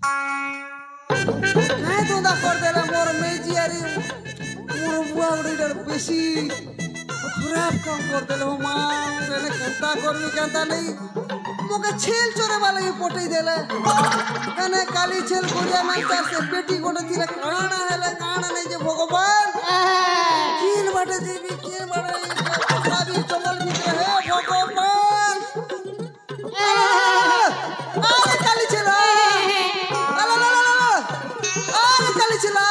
काहे धंधा कर देला मोर मेजी अरे मोर बुआ उड़ीडर बेसी खराब काम कर देले हो मां रेने कंता करबी कंता नहीं मोके छेल चोरे वाला ही पोटई देले कने काली छेल गुड़िया मानता से पेटी गोटे थिले काना हेले काना नहीं जे भगवान किन बाटे देवी किन बाटे साबी जंगल भीतर है भगवान अरे काली छेला अरे काली छेला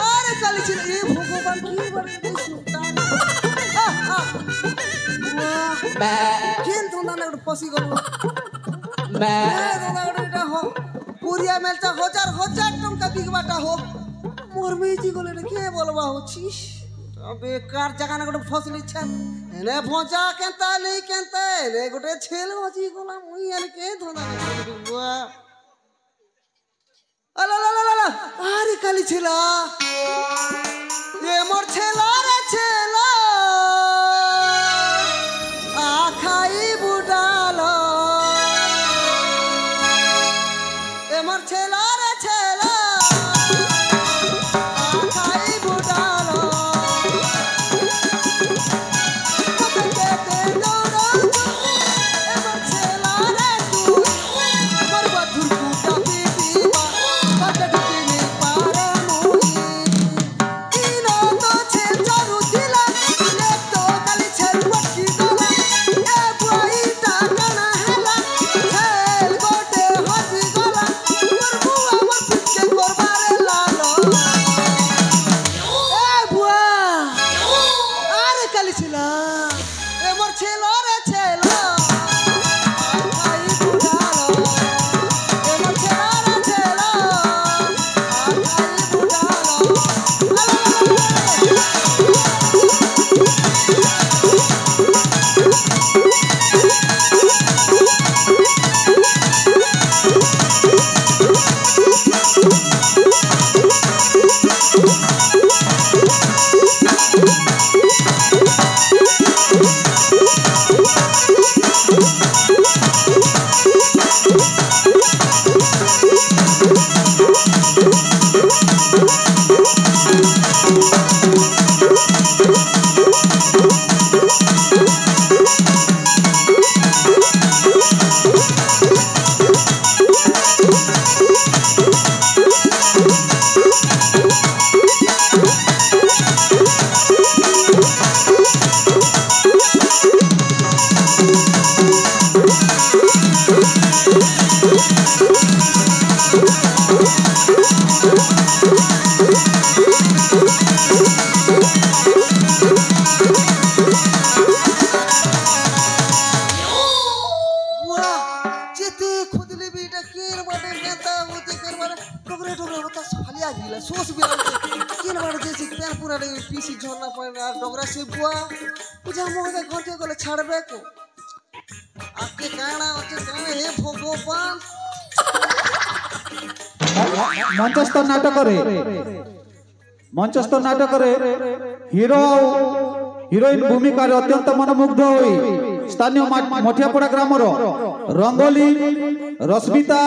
अरे काली छेला ये भगवान किन बाटे किन तुंदा ना पसी गलो पुरिया मेलचा हजार हजार टंका बिगबाटा हो मोर मेजी गले रे के बोलबा होछिस बेकार जगह ना गोटे फसली इच्छा एने भोजा केंता नहीं केंता एने गोटे छेल मची गला मुई एने के धंदा बुआ अला ला ला ला अरे काली छेला ये मोर छेला रे छेला आखाई बुडालो ए मोर छेला रे छेला आखाई बुडालो पकते ते दौड़ो ए मोर छेला रे तू मोर बधुर कुटा पीटी पकड़ के नहीं पारे मुई इनो तो छेल चरू दिला ले तो काली छेल पटकी गला ए बुआई टाकना हेला छेल गोटे हसी गला मोर बुआ मोर पिटके करबारे लालो ए बुआ अरे काली छेला ए मोर छेलो रे छेलो आई बुडालो ए मोर छेला रे छेलो आई बुडालो सोच भी किन बार जैसे पैर पूरा पीसी झोलना पड़ना डोगरा से बुआ पूजा मोहदे घंटे गले छाड़बे को आके काना होचे काने हे भगवान मंचस्थ नाटक रे हिरो हिरोइन भूमिका रे अत्यंत मनमुग्ध होई स्थानीय मठियापड़ा ग्रामर रंगोली रश्मिता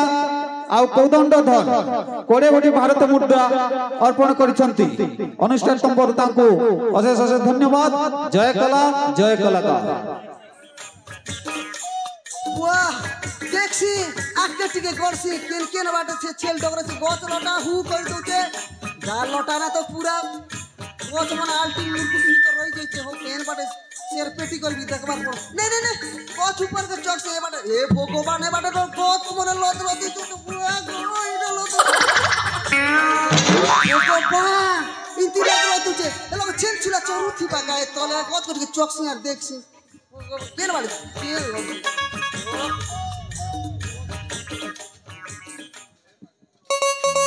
आउ कौदंडधर 20 कोटी भारत मुद्रा अर्पण करिसंती अनुष्ठान तंबर तांको अशेष अशेष धन्यवाद। जय कलाकार वाह देखसी आके टिके करसी केन केन बाटे छे छेल डगरे से गोच लटा हु कर दोते जाल लटा ना तो पूरा गोच मन आल्टी मुर्कु कर रही जैसे हो केन बाटे शेर पेटी कर भी देखबार पर नहीं गोच ऊपर के चौक से ए बाटे ए भगवान ए बाटे तो गोच मन लत लती तो पूरा गरो इडा लत भगवान इंती लत तुझे ए लोग छेल छुला चोरू थी बागाए तले गोच कर के चौक से यार देखसी केन बाटे केन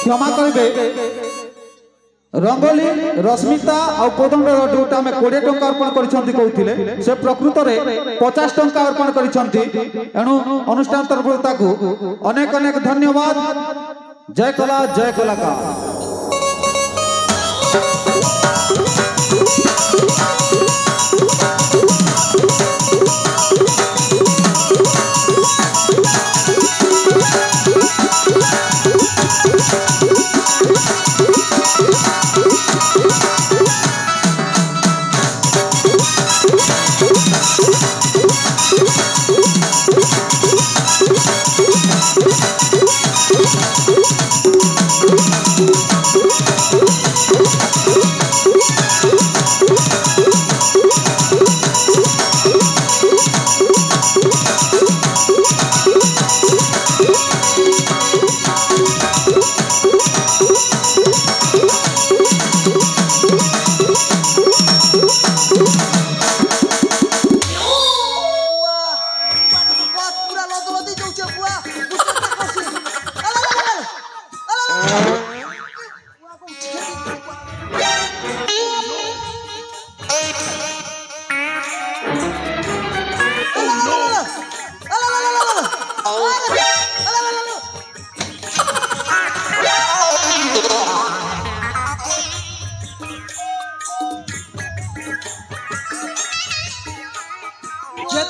क्षमा करेंगे रंगोली रश्मिता और कोदंड जोटा में 20 टंका अर्पण करथिले से प्रकृत रे 50 टंका अर्पण करछंती एणु अनुष्ठान तरफ ताकू अनेक अनेक धन्यवाद। जय कलाकार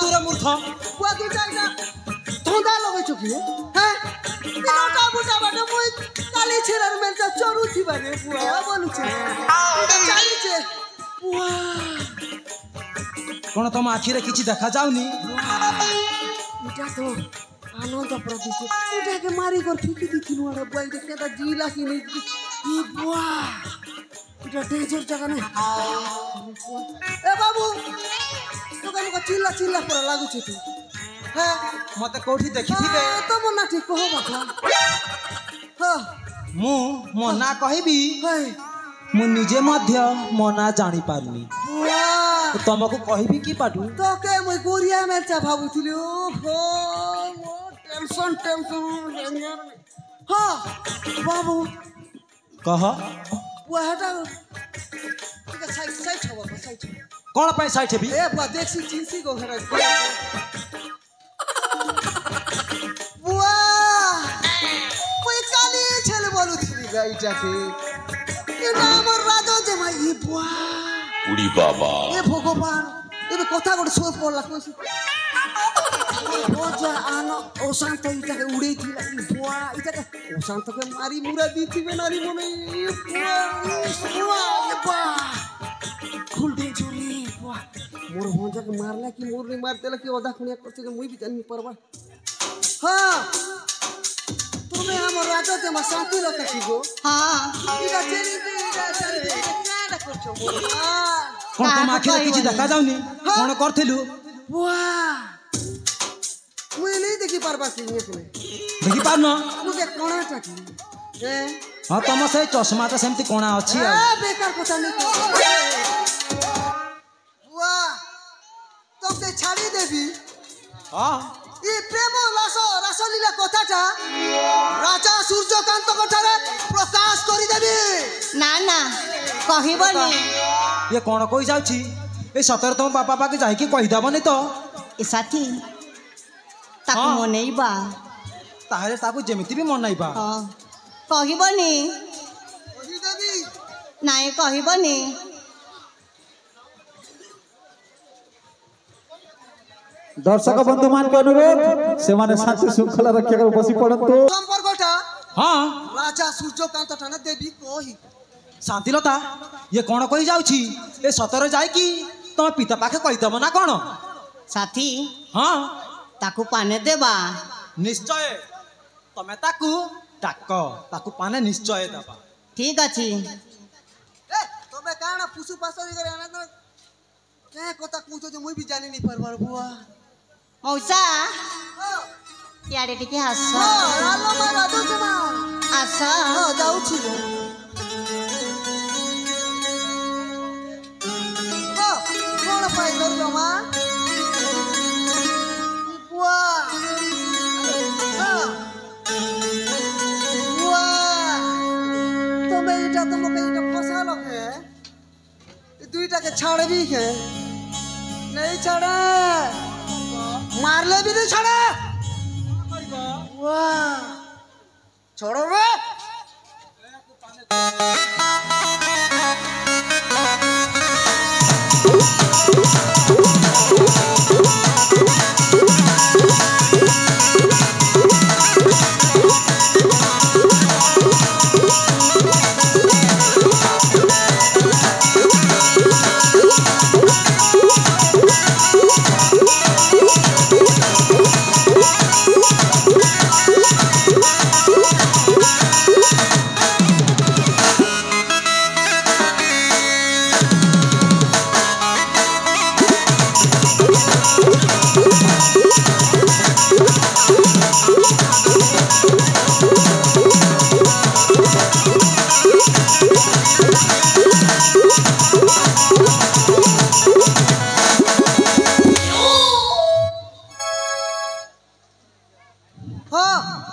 तुरे मूर्ख बुआ दुटा इना धंदा लगैछ कि हैं इनोटा बुटा बाटे मुई काली छेरार मेलचा चोरू थिबा रे बुआ बोलु छे इटा चाली छे बुआ कोन तुम आखिरे किछि देखा जाउनी इटा तो आनंद प्रतीक इटा के मारी कर फिकी दिथिनु अरे बुआ इटा केदा जिला कि नै ई बुआ इटा डेंजर जगह नै ए बाबू तो का चिल्ला चिल्ला पर लागु छै तू हैं मते कोठी देखिथिबे तो मना ठीक कहो बाखा हां मु मना कहिबी हाय मु निजे मध्य मना जानि पारुनी बुआ तुमको कहिबी की पाटू तो के मुई गोरिया मेरचा भाबुथिली ओहो टेंशन डेंजर हां बाबू कह बुआ हटा ठीक साइड साइड छवा साइड कोन पे साइड हेबी ए बुआ देखसी चिंसी को घर बुआ कोई काली छले बोलुथिली गाइटा के এটা আমার রাজা জামাই ই বুয়া উড়ি বাবা এ ভগবান এবে কথা করে সব পড়লা কইছি ও যা আনো ও শান্ত ইটাকে উড়েই দিলা ই বুয়া ইটাকে ও শান্তকে মারি মুরা দিছিবে নারী মনে ই বুয়া ই বুয়া খুল দে চুরি বুয়া মোর ভঞ্জাকে মারলা কি মোর নে মার দেলা কি ওদা খুনিয়া করছে যে মুই भी জানি পারবা হ্যাঁ তুমি আমার রাজা জামা শান্তি রাখছি গো हाँ ইটা চেরি ইটা চেরি কেডা করছো বুয়া कोन तुम आखिरे किछि देखा जाउनी कोन करथिलु बुआ मुझे नहीं देखी पारबा की ये तुम्हें देखि पारनो मुझे कोना टाकी ए हां तुम से चश्मा तो सेमति कोना अछि ए बेकार কথা नहीं बुआ तो के छाड़ी देबी हां ई प्रेम रासलीला কথাটা রাজা সূর্যকান্ত কথারে প্রকাশ করি দেবি ना ना कहबनी ये कोन कहि जाउछि ए सतर तुम बापा पाके जाई कि कहि दबनी तो ए साथी ताको हाँ। मनेइबा ताहरे ताकू जेमिति भी मन नाइबा हाँ कहबनी করি দেবি नाई कहबनी दर्शक बंधु मान के अनुरोध से माने शांति श्रृंखला रक्षा कर बसी पड़ंतु সম্পর্কটা हां রাজা সূর্যকান্ত টানা দেবী কহি शांतिलता ये कोन कहि जाउछि ए सतर जाई कि तुम पिता पाखे कहि दब ना कोन साथी हां ताको पाने देबा निश्चय तमे ताकू डाक ताकू पाने निश्चय दबा ठीक अछि ए तबे काना पुसु पासरी करे आना तो के কথা কইছো যে মুই भी জানি নি পারবার বুয়া मौसा यारे टिके हस আলো মা রাজা জামা आस যাউছি কোন পাই ধরল মা বুয়া বুয়া তুমি এটা তোমাকে এটা ফসালো কে দুইটাকে ছাড়বি কে नहीं ছাড়ে মারলে भी नहीं ছাড়ে वाह छोड़ो रे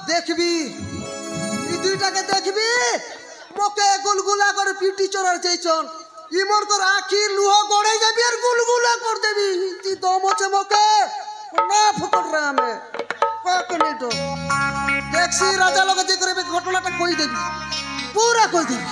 দেখবি এই দুইটাকে দেখবি মোকে গুলগুলা করে পিটি চড়ার চাইছন ইমন কর আখি লুহ গড়াই যাবি আর গুলগুলা কর দেবি তুই দম আছে মোকে না ফকট রে আমি কাকে নেই তো দেখছি রাজা লগে যে করবে ঘটনাটা কই দেবি পুরা কই দেবি